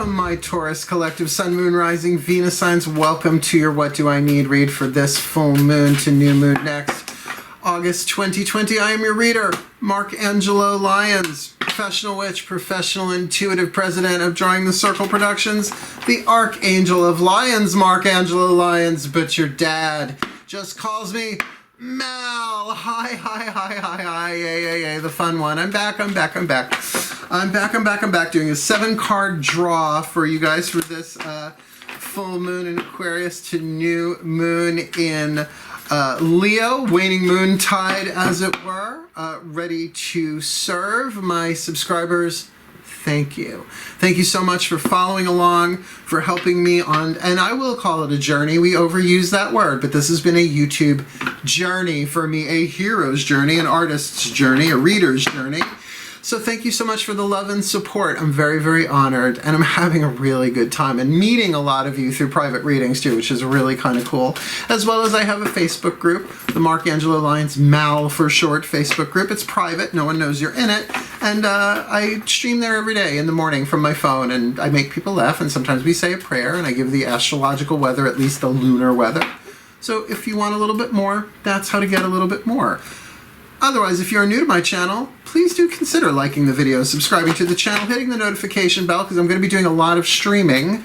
Welcome, my Taurus collective Sun, Moon, Rising, Venus signs. Welcome to your What Do I Need read for this full moon to new moon next, August 2020. I am your reader, Angelo, Lyons, professional witch, professional intuitive president of Drawing the Circle Productions, the Archangel of Lyons, Angelo Lyons, but your dad just calls me Mal. Hi, yay, the fun one. I'm back doing a 7-card draw for you guys for this full moon in Aquarius to new moon in Leo, waning moon tide as it were, ready to serve my subscribers. Thank you. Thank you so much for following along, for helping me on, and I will call it a journey. We overuse that word, but this has been a YouTube journey for me, a hero's journey, an artist's journey, a reader's journey. So thank you so much for the love and support. I'm very, very honored, and I'm having a really good time and meeting a lot of you through private readings too, which is really kind of cool. As well as I have a Facebook group, the Angelo Lyons, Mal for short Facebook group. It's private, no one knows you're in it, and I stream there every day in the morning from my phone, and I make people laugh, and sometimes we say a prayer, and I give the astrological weather, at least the lunar weather. So if you want a little bit more, that's how to get a little bit more. Otherwise, if you're new to my channel, please do consider liking the video, subscribing to the channel, hitting the notification bell, because I'm going to be doing a lot of streaming,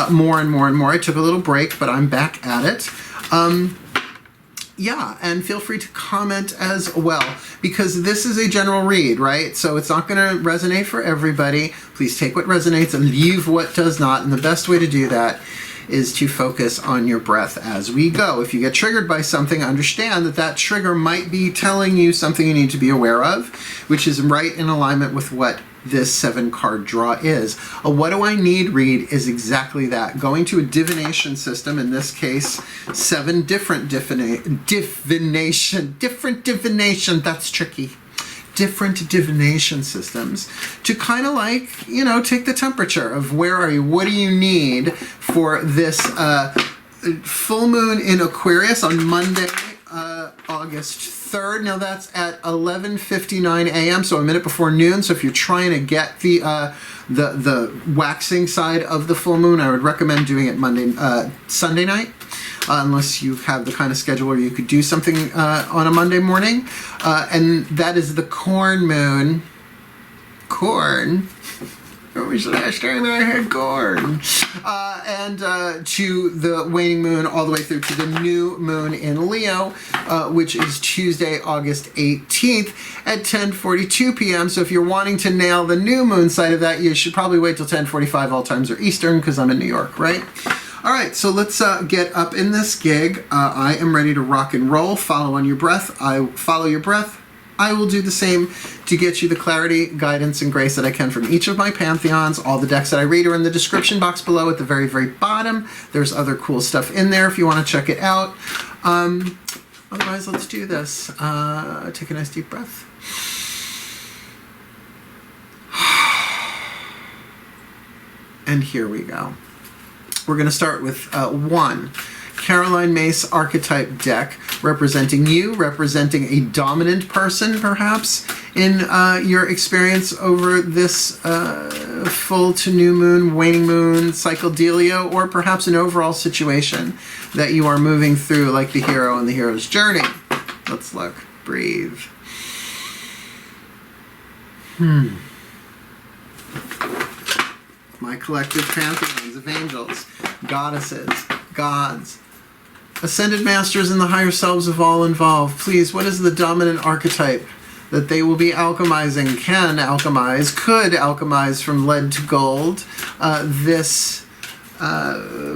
more and more. I took a little break, but I'm back at it. Yeah, and feel free to comment as well, because this is a general read, right? So it's not going to resonate for everybody. Please take what resonates and leave what does not, and the best way to do that is to focus on your breath as we go. If you get triggered by something, understand that that trigger might be telling you something you need to be aware of, which is right in alignment with what this 7-card draw is. A what do I need read is exactly that. Going to a divination system, in this case, 7 different divination, that's tricky. Different divination systems to kind of like, you know, take the temperature of where are you, what do you need for this full moon in Aquarius on Monday, August 3rd. Now that's at 11:59 a.m., so a minute before noon. So if you're trying to get the waxing side of the full moon, I would recommend doing it Sunday night. Unless you have the kind of schedule where you could do something on a Monday morning. And that is the corn moon. Corn? What was the last time I had corn? And to the waning moon all the way through to the new moon in Leo, which is Tuesday, August 18th at 10:42 p.m. So if you're wanting to nail the new moon side of that, you should probably wait till 10:45. All times are Eastern because I'm in New York, right? All right, so let's get up in this gig. I am ready to rock and roll. Follow on your breath. I follow your breath. I will do the same to get you the clarity, guidance, and grace that I can from each of my pantheons. All the decks that I read are in the description box below at the very, very bottom. There's other cool stuff in there if you want to check it out. Otherwise, let's do this. Take a nice deep breath. And here we go. We're going to start with 1 Caroline Mace archetype deck, representing you, representing a dominant person, perhaps, in your experience over this full to new moon, waning moon cycle dealio, or perhaps an overall situation that you are moving through, like the hero and the hero's journey. Let's look. Breathe. My collective pantheons of angels, goddesses, gods, ascended masters, and the higher selves of all involved. Please, what is the dominant archetype that they will be alchemizing, can alchemize, could alchemize from lead to gold this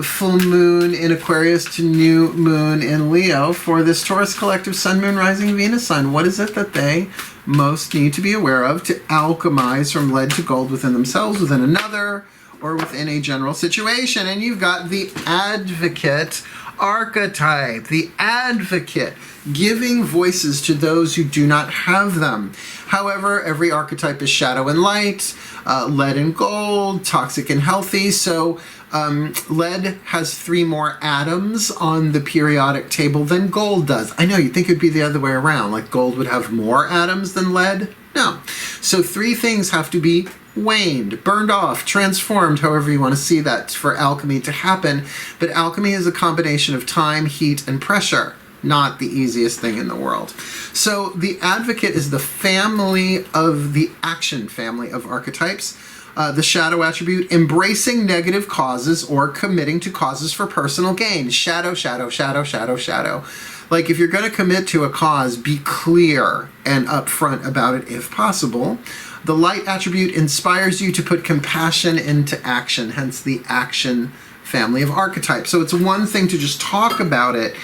full moon in Aquarius to new moon in Leo for this Taurus collective Sun, Moon, Rising, Venus sign? What is it that they most need to be aware of to alchemize from lead to gold within themselves, within another, or within a general situation? And you've got the Advocate archetype, the Advocate, giving voices to those who do not have them. However, every archetype is shadow and light, lead and gold, toxic and healthy. So lead has 3 more atoms on the periodic table than gold does. I know, you'd think it'd be the other way around, like gold would have more atoms than lead. No. So 3 things have to be waned, burned off, transformed, however you want to see that, for alchemy to happen. But alchemy is a combination of time, heat, and pressure. Not the easiest thing in the world. So the Advocate is the family of the action family of archetypes. The shadow attribute, embracing negative causes or committing to causes for personal gain. Shadow, shadow, shadow, shadow, shadow. Like, if you're going to commit to a cause, be clear and upfront about it if possible. The light attribute inspires you to put compassion into action, hence the action family of archetypes. So it's one thing to just talk about it.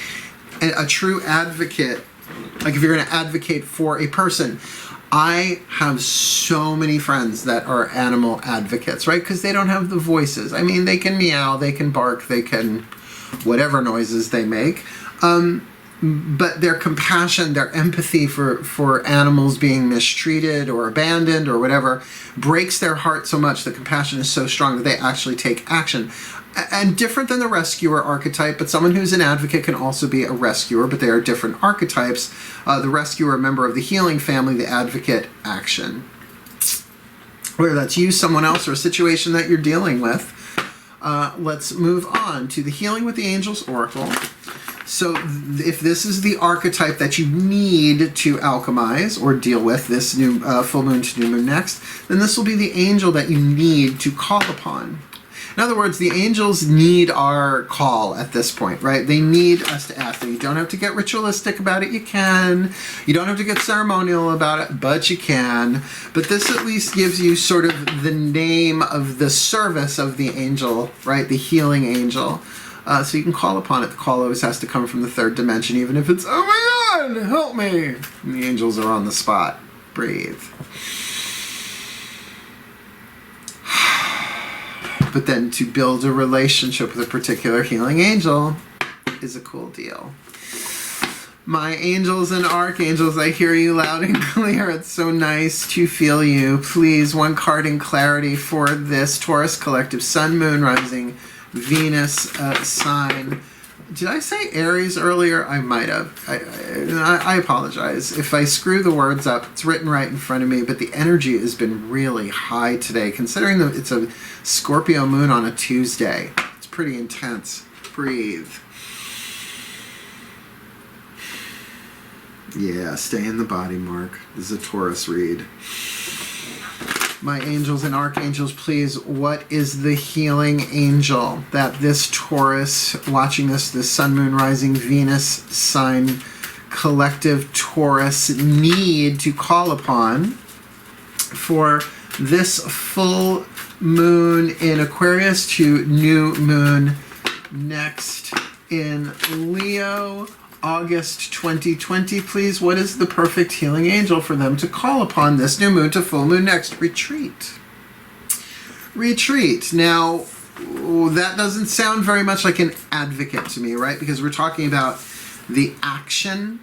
A true advocate, like if you're going to advocate for a person, I have so many friends that are animal advocates, right? Because they don't have the voices. I mean, they can meow, they can bark, they can whatever noises they make. But their compassion, their empathy for animals being mistreated or abandoned or whatever breaks their heart so much. The compassion is so strong that they actually take action. And different than the rescuer archetype, but someone who's an advocate can also be a rescuer, but they are different archetypes. The rescuer, a member of the healing family, the advocate, action. Whether that's you, someone else, or a situation that you're dealing with. Let's move on to the Healing with the Angels Oracle. So if this is the archetype that you need to alchemize or deal with this new full moon to new moon next, then this will be the angel that you need to call upon. In other words, the angels need our call at this point, right? They need us to ask them. You don't have to get ritualistic about it, you can. You don't have to get ceremonial about it, but you can. But this at least gives you sort of the name of the service of the angel, right? The healing angel. So you can call upon it. The call always has to come from the 3rd dimension, even if it's, oh my God, help me. And the angels are on the spot. Breathe. But then to build a relationship with a particular healing angel is a cool deal. My angels and archangels, I hear you loud and clear. It's so nice to feel you. Please, one card in clarity for this Taurus collective, Sun, Moon, Rising, Venus sign. Did I say Aries earlier? I might have. I apologize. If I screw the words up, it's written right in front of me, but the energy has been really high today, considering that it's a Scorpio moon on a Tuesday. It's pretty intense. Breathe. Yeah, stay in the body, Mark. This is a Taurus read. My angels and archangels, please, what is the healing angel that this Taurus, watching this Sun, Moon, Rising, Venus sign collective Taurus need to call upon for this full moon in Aquarius to new moon next in Leo? August 2020, please. What is the perfect healing angel for them to call upon this new moon to full moon next? Retreat. Retreat. Now, that doesn't sound very much like an advocate to me, right? Because we're talking about the action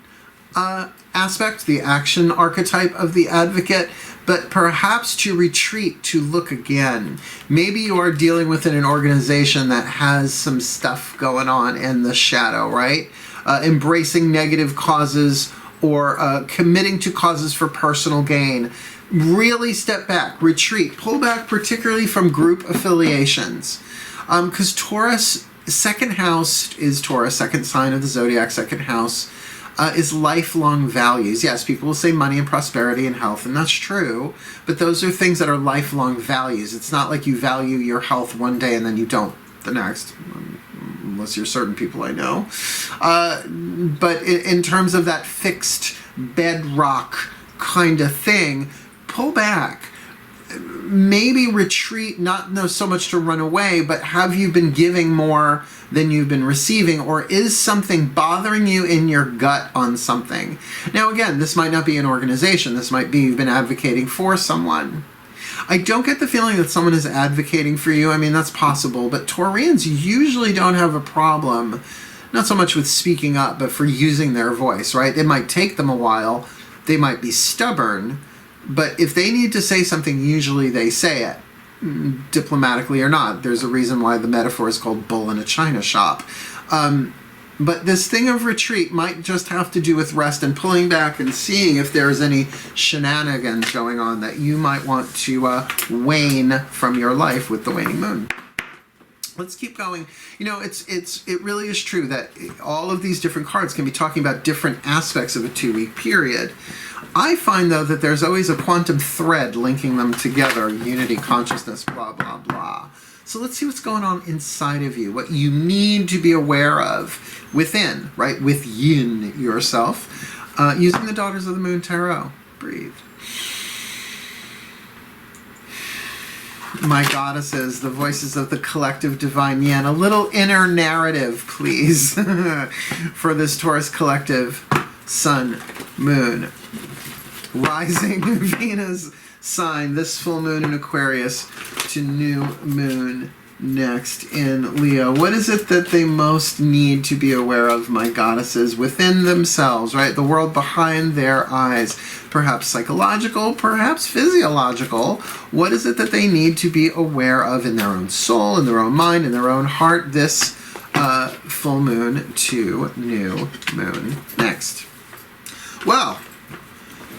aspect, the action archetype of the advocate, but perhaps to retreat, to look again. Maybe you are dealing within an organization that has some stuff going on in the shadow, right? Embracing negative causes or committing to causes for personal gain. Really step back, retreat, pull back, particularly from group affiliations. Because Taurus, second house is Taurus, second sign of the zodiac, second house is lifelong values. Yes, people will say money and prosperity and health, and that's true, but those are things that are lifelong values. It's not like you value your health one day and then you don't the next. Unless you're certain people I know. But in terms of that fixed bedrock kind of thing, pull back. Maybe retreat, not so much to run away, but have you been giving more than you've been receiving, or is something bothering you in your gut on something? Now again, this might not be an organization. This might be you've been advocating for someone. I don't get the feeling that someone is advocating for you. I mean, that's possible, but Taurians usually don't have a problem, not so much with speaking up, but for using their voice, right? It might take them a while. They might be stubborn, but if they need to say something, usually they say it, diplomatically or not. There's a reason why the metaphor is called bull in a china shop. But this thing of retreat might just have to do with rest and pulling back and seeing if there's any shenanigans going on that you might want to wane from your life with the waning moon. Let's keep going. You know, it really is true that all of these different cards can be talking about different aspects of a 2-week period. I find, though, that there's always a quantum thread linking them together, unity, consciousness, blah, blah, blah. So let's see what's going on inside of you, what you need to be aware of within, right, within yourself, using the Daughters of the Moon Tarot. Breathe. My goddesses, the voices of the collective divine yin, a little inner narrative, please, for this Taurus collective. Sun, moon, rising Venus sign, this full moon in Aquarius to new moon next in Leo. What is it that they most need to be aware of, my goddesses, within themselves, right? The world behind their eyes. Perhaps psychological, perhaps physiological. What is it that they need to be aware of in their own soul, in their own mind, in their own heart, this full moon to new moon next? Well,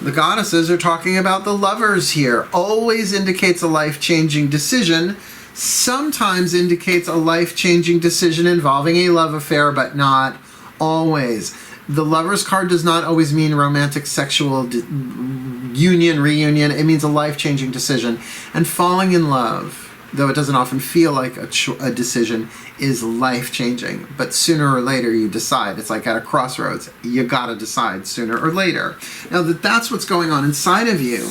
the goddesses are talking about the lovers here. Always indicates a life-changing decision. Sometimes indicates a life-changing decision involving a love affair, but not always. The Lover's card does not always mean romantic sexual union, reunion. It means a life-changing decision. And falling in love, though it doesn't often feel like a decision, is life-changing. But sooner or later you decide. It's like at a crossroads. You gotta decide sooner or later. Now that's what's going on inside of you,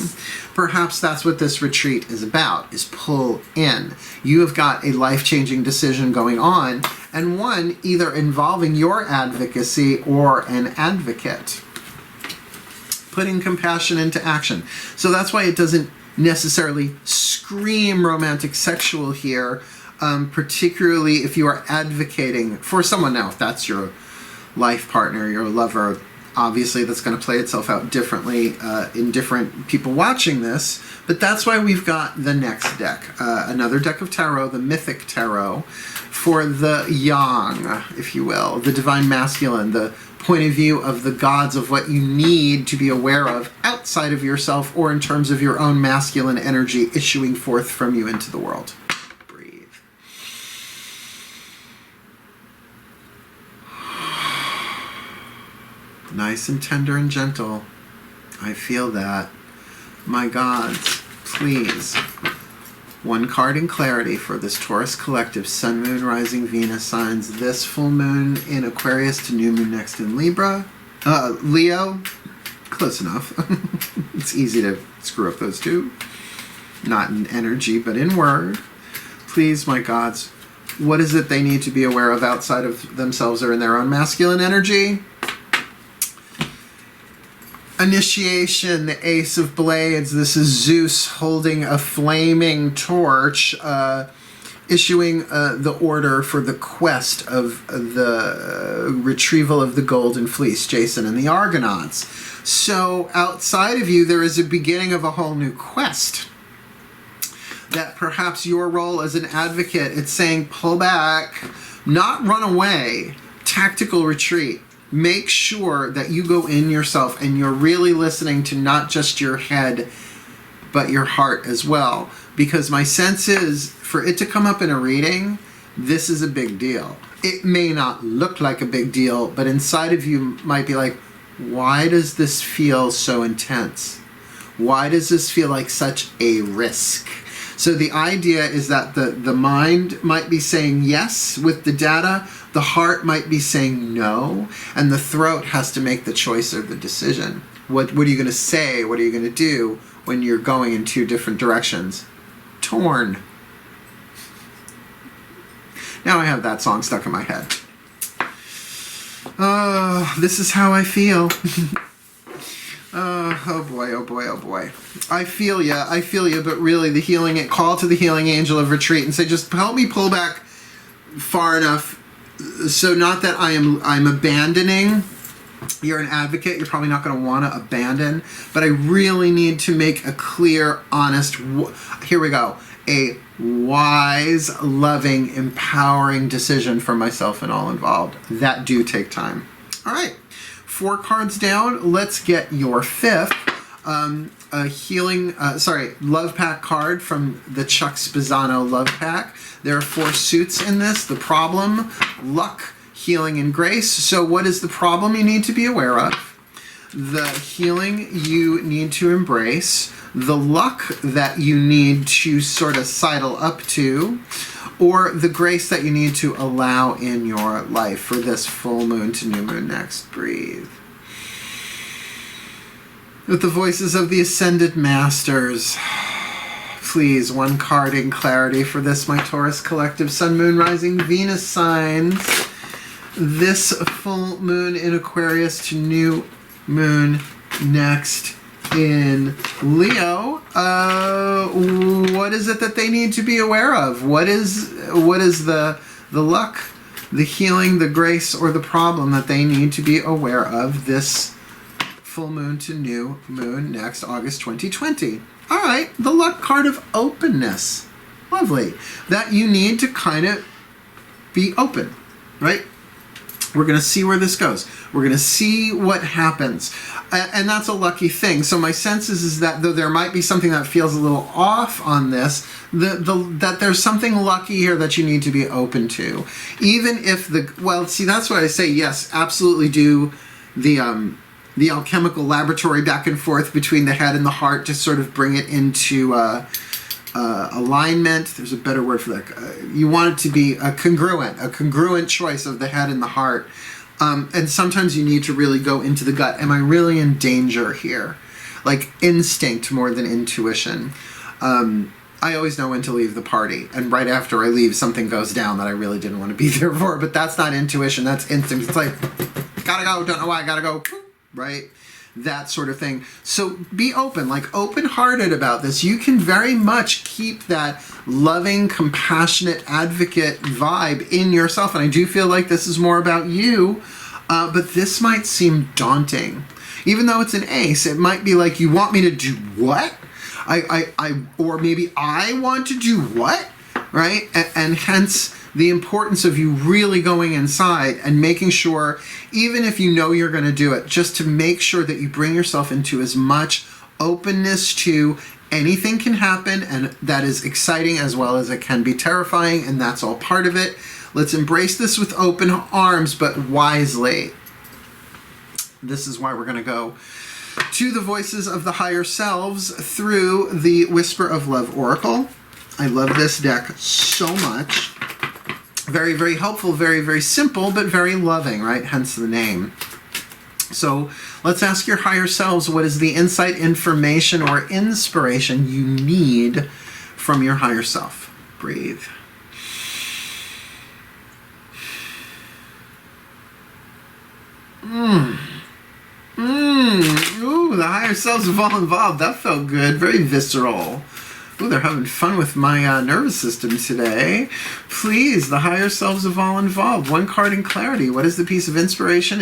perhaps that's what this retreat is about, is pull in. You have got a life-changing decision going on, and one either involving your advocacy or an advocate. Putting compassion into action. So that's why it doesn't necessarily scream romantic sexual here, particularly if you are advocating for someone. Now, if that's your life partner, your lover, obviously that's going to play itself out differently in different people watching this, but that's why we've got the next deck, another deck of tarot, the Mythic Tarot, for the yang, if you will, the divine masculine, the point of view of the gods, of what you need to be aware of outside of yourself or in terms of your own masculine energy issuing forth from you into the world. Breathe. Nice and tender and gentle. I feel that. My gods, please. One card in clarity for this Taurus collective, Sun, Moon, Rising, Venus signs. This full moon in Aquarius to new moon next in Libra. Leo, close enough. It's easy to screw up those two. Not in energy, but in word. Please, my gods, what is it they need to be aware of outside of themselves or in their own masculine energy? Initiation, the Ace of Blades. This is Zeus holding a flaming torch, issuing the order for the quest of the retrieval of the Golden Fleece, Jason and the Argonauts. So outside of you, there is a beginning of a whole new quest. That perhaps your role as an advocate, it's saying pull back, not run away, tactical retreat. Make sure that you go in yourself and you're really listening to not just your head, but your heart as well. Because my sense is, for it to come up in a reading, this is a big deal. It may not look like a big deal, but inside of you might be like, why does this feel so intense? Why does this feel like such a risk? So the idea is that the mind might be saying yes with the data, the heart might be saying no, and the throat has to make the choice or the decision. What are you going to say? What are you going to do when you're going in two different directions? Torn. Now I have that song stuck in my head. Oh, this is how I feel. Oh boy, oh boy, oh boy. I feel ya, but really the healing, call to the healing angel of retreat and say, just help me pull back far enough. So not that I'm abandoning. You're an advocate, you're probably not going to want to abandon, but I really need to make a clear, honest, here we go. a wise, loving, empowering decision for myself and all involved. That do take time. All right, 4 cards down. Let's get your 5th. A healing, love pack card from the Chuck Spezzano love pack. There are 4 suits in this: the problem, luck, healing, and grace. So what is the problem you need to be aware of? The healing you need to embrace, the luck that you need to sort of sidle up to, or the grace that you need to allow in your life for this full moon to new moon next. Breathe. With the voices of the Ascended Masters, please, 1 card in clarity for this, my Taurus collective, Sun, Moon, Rising, Venus signs. This full moon in Aquarius to new moon next in Leo. What is it that they need to be aware of? What is the luck, the healing, the grace, or the problem that they need to be aware of this full moon to new moon next August 2020? All right, the luck card of openness. Lovely. That you need to kind of be open, right? We're going to see where this goes. We're going to see what happens. And that's a lucky thing. So my sense is that though there might be something that feels a little off on this, that there's something lucky here that you need to be open to. Even if that's why I say yes, absolutely do the alchemical laboratory back and forth between the head and the heart to sort of bring it into alignment. There's a better word for that. You want it to be a congruent choice of the head and the heart. And sometimes you need to really go into the gut. Am I really in danger here? Like instinct more than intuition. I always know when to leave the party. And right after I leave, something goes down that I really didn't want to be there for. But that's not intuition. That's instinct. It's like, gotta go, don't know why, gotta go. Right? That sort of thing. So be open, like open-hearted about this. You can very much keep that loving, compassionate advocate vibe in yourself. And I do feel like this is more about you, but this might seem daunting. Even though it's an ace, it might be like, you want me to do what? Or maybe I want to do what? Right? And hence the importance of you really going inside and making sure, even if you know you're going to do it, just to make sure that you bring yourself into as much openness to anything can happen, and that is exciting as well as it can be terrifying, and that's all part of it. Let's embrace this with open arms, but wisely. This is why we're going to go to the voices of the higher selves through the Whisper of Love Oracle. I love this deck so much. Very, very helpful, very, very simple, but very loving, right? Hence the name. So let's ask your higher selves, what is the insight, information, or inspiration you need from your higher self? Breathe. Ooh, the higher selves have all involved. That felt good. Very visceral. Ooh, they're having fun with my nervous system today. Please, the higher selves have all involved. 1 card in clarity. What is the piece of inspiration,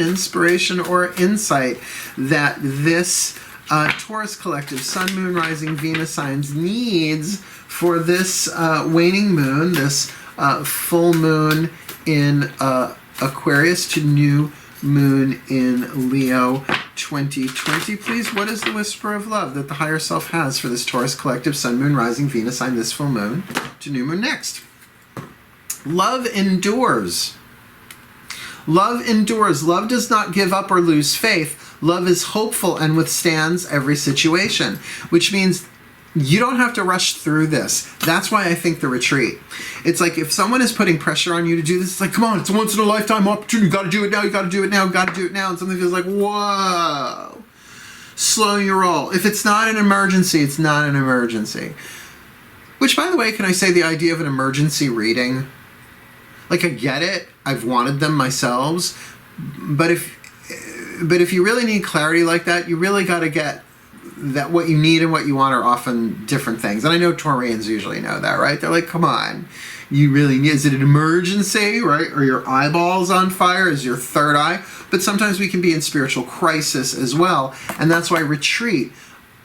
or insight that this Taurus collective, Sun, Moon, Rising, Venus signs needs for this waning moon, this full moon in Aquarius to new moon in Leo 2020, please? What is the whisper of love that the higher self has for this Taurus collective, Sun, Moon, Rising, Venus sign this full moon to new moon next? Love endures. Love endures. Love does not give up or lose faith. Love is hopeful and withstands every situation, which means you don't have to rush through this. That's why I think the retreat. It's like if someone is putting pressure on you to do this, it's like, come on, it's a once-in-a-lifetime opportunity. You got to do it now. You got to do it now. Got to do it now. And something feels like, whoa. Slow your roll. If it's not an emergency, it's not an emergency. Which, by the way, can I say the idea of an emergency reading? Like, I get it. I've wanted them myself. But if you really need clarity like that, you really got to get that what you need and what you want are often different things. And I know Taurians usually know that, right? They're like, come on, you really need, is it an emergency, right? Are your eyeballs on fire? Is your third eye? But sometimes we can be in spiritual crisis as well. And that's why retreat,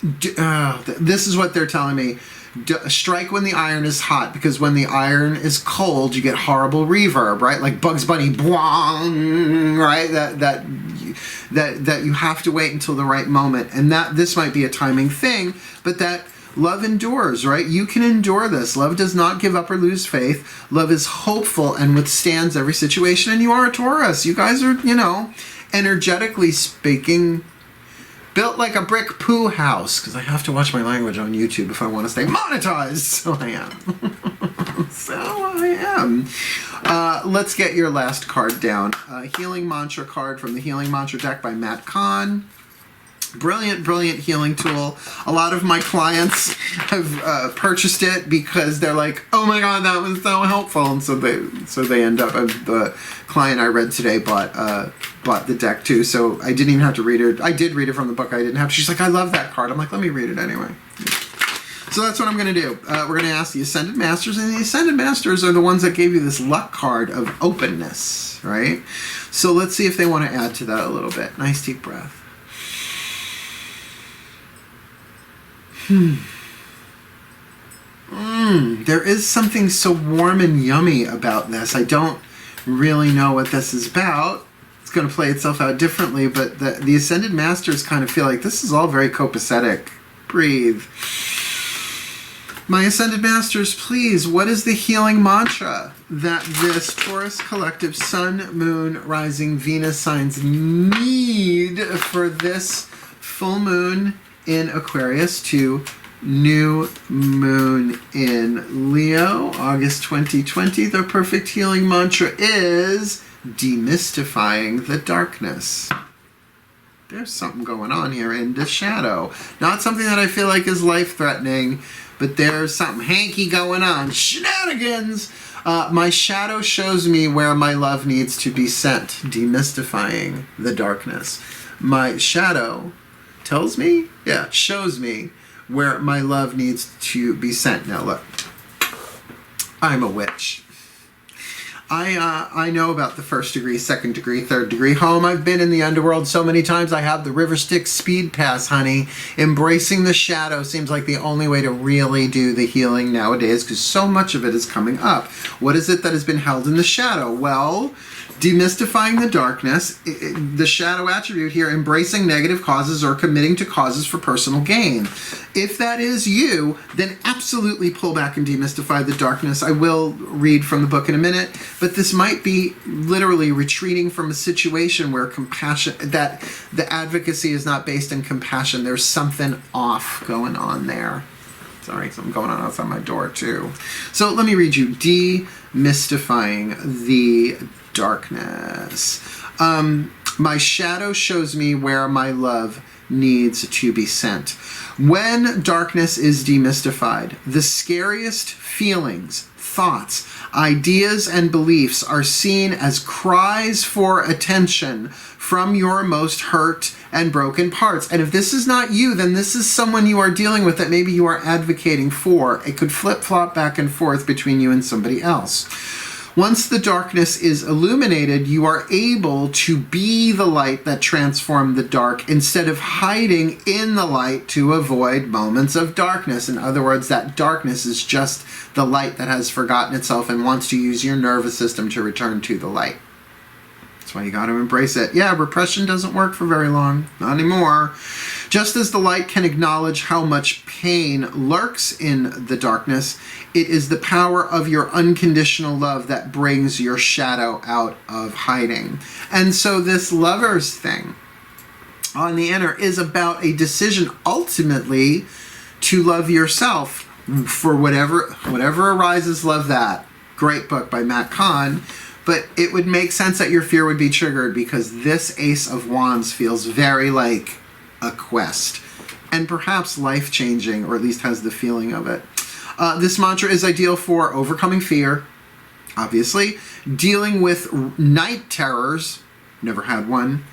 This is what they're telling me. Strike when the iron is hot, because when the iron is cold, you get horrible reverb, right? Like Bugs Bunny, boing, right? That you have to wait until the right moment, and that this might be a timing thing, but that love endures, right? You can endure this. Love does not give up or lose faith. Love is hopeful and withstands every situation, and you are a Taurus. You guys are, you know, energetically speaking, built like a brick poo house, because I have to watch my language on YouTube if I want to stay monetized. So I am. So I am. Let's get your last card down. Healing Mantra card from the Healing Mantra deck by Matt Kahn. Brilliant, brilliant healing tool. A lot of my clients have purchased it because they're like, oh my god, that was so helpful, and so they end up. The client I read today bought the deck too, so I didn't even have to read it. I did read it from the book. I didn't have. She's like, I love that card. I'm like, let me read it anyway. So that's what I'm going to do. We're going to ask the Ascended Masters, and the Ascended Masters are the ones that gave you this luck card of openness, right? So let's see if they want to add to that a little bit. Nice deep breath. There is something so warm and yummy about this. I don't really know what this is about. It's going to play itself out differently, but the Ascended Masters kind of feel like this is all very copacetic. Breathe. My Ascended Masters, please, what is the healing mantra that this Taurus collective Sun, Moon, Rising, Venus signs need for this full moon in Aquarius to new moon in Leo, August 2020? The perfect healing mantra is demystifying the darkness. There's something going on here in the shadow. Not something that I feel like is life-threatening, but there's something hanky going on. Shenanigans! My shadow shows me where my love needs to be sent. Demystifying the darkness. My shadow tells me, shows me where my love needs to be sent. Now look, I'm a witch. I know about the 1st degree, 2nd degree, 3rd degree home. I've been in the underworld so many times. I have the River Styx speed pass, honey. Embracing the shadow seems like the only way to really do the healing nowadays, because so much of it is coming up. What is it that has been held in the shadow? Well, demystifying the darkness, the shadow attribute here, embracing negative causes or committing to causes for personal gain. If that is you, then absolutely pull back and demystify the darkness. I will read from the book in a minute, but this might be literally retreating from a situation where compassion, that the advocacy is not based in compassion. There's something off going on there. Sorry, something going on outside my door too. So let me read you. Demystifying the darkness. My shadow shows me where my love needs to be sent. When darkness is demystified, the scariest feelings, thoughts, ideas, and beliefs are seen as cries for attention from your most hurt and broken parts. And if this is not you, then this is someone you are dealing with that maybe you are advocating for. It could flip-flop back and forth between you and somebody else. Once the darkness is illuminated, you are able to be the light that transformed the dark instead of hiding in the light to avoid moments of darkness. In other words, that darkness is just the light that has forgotten itself and wants to use your nervous system to return to the light. That's why you got to embrace it. Yeah, repression doesn't work for very long. Not anymore. Just as the light can acknowledge how much pain lurks in the darkness, it is the power of your unconditional love that brings your shadow out of hiding. And so this lovers thing on the inner is about a decision ultimately to love yourself for whatever arises. Love that. Great book by Matt Kahn. But it would make sense that your fear would be triggered because this Ace of Wands feels very like a quest and perhaps life-changing, or at least has the feeling of it. This mantra is ideal for overcoming fear, obviously, dealing with night terrors. Never had one.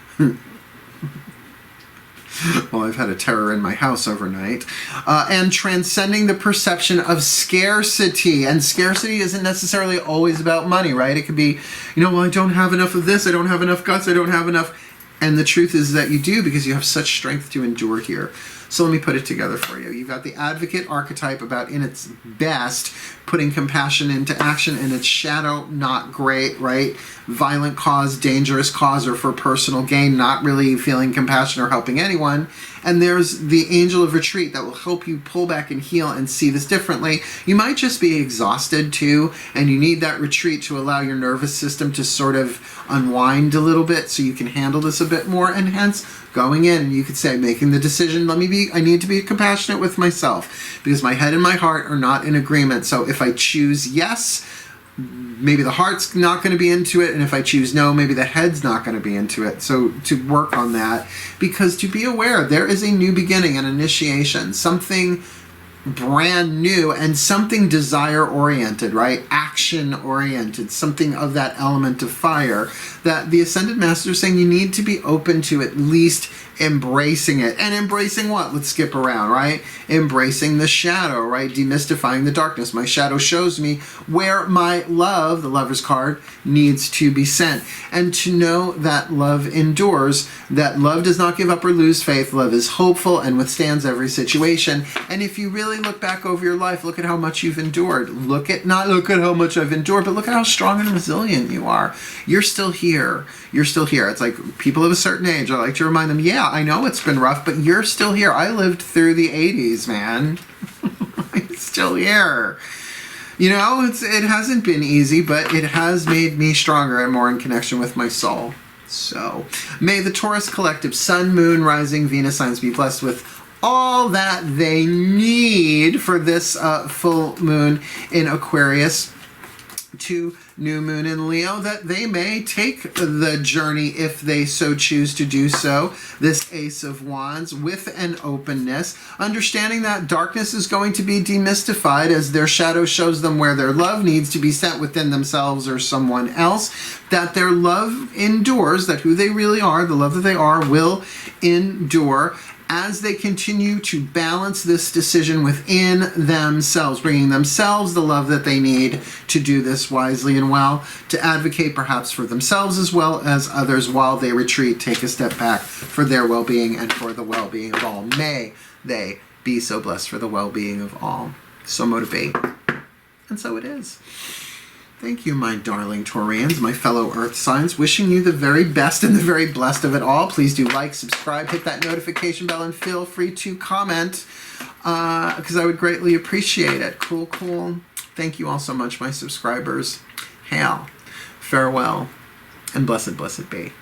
Well, I've had a terror in my house overnight. And transcending the perception of scarcity. And scarcity isn't necessarily always about money, right? It could be, well, I don't have enough of this, I don't have enough guts, I don't have enough. And the truth is that you do, because you have such strength to endure here. So let me put it together for you. You've got the advocate archetype, about in its best, putting compassion into action, and its shadow, not great, right? Violent cause, dangerous cause, or for personal gain, not really feeling compassion or helping anyone. And there's the angel of retreat that will help you pull back and heal and see this differently. You might just be exhausted too, and you need that retreat to allow your nervous system to sort of unwind a little bit so you can handle this a bit more, and hence going in, you could say, making the decision, I need to be compassionate with myself because my head and my heart are not in agreement. So if I choose yes, maybe the heart's not going to be into it, and if I choose no, maybe the head's not going to be into it. So to work on that, because to be aware, there is a new beginning, an initiation, something brand new, and something desire oriented, right? Action oriented, something of that element of fire that the Ascended Master is saying you need to be open to at least embracing it. And embracing what? Let's skip around, right? Embracing the shadow, right? Demystifying the darkness. My shadow shows me where my love, the Lover's card, needs to be sent. And to know that love endures, that love does not give up or lose faith. Love is hopeful and withstands every situation. And if you really look back over your life, look at how much you've endured. Not look at how much I've endured, but look at how strong and resilient you are. You're still here. You're still here. It's like people of a certain age, I like to remind them, yeah, I know it's been rough, but you're still here. I lived through the 80s, man. I'm still here. You know, it hasn't been easy, but it has made me stronger and more in connection with my soul. So, may the Taurus collective, Sun, Moon, Rising, Venus signs be blessed with all that they need for this full moon in Aquarius to new moon in Leo, that they may take the journey, if they so choose to do so, this Ace of Wands, with an openness, understanding that darkness is going to be demystified as their shadow shows them where their love needs to be set within themselves or someone else, that their love endures, that who they really are, the love that they are, will endure, as they continue to balance this decision within themselves, bringing themselves the love that they need to do this wisely and well, to advocate perhaps for themselves as well as others while they retreat, take a step back for their well-being and for the well-being of all. May they be so blessed for the well-being of all. So motivate. And so it is. Thank you, my darling Taurians, my fellow Earth signs. Wishing you the very best and the very blessed of it all. Please do like, subscribe, hit that notification bell, and feel free to comment because I would greatly appreciate it. Cool, cool. Thank you all so much, my subscribers. Hail, farewell, and blessed, blessed be.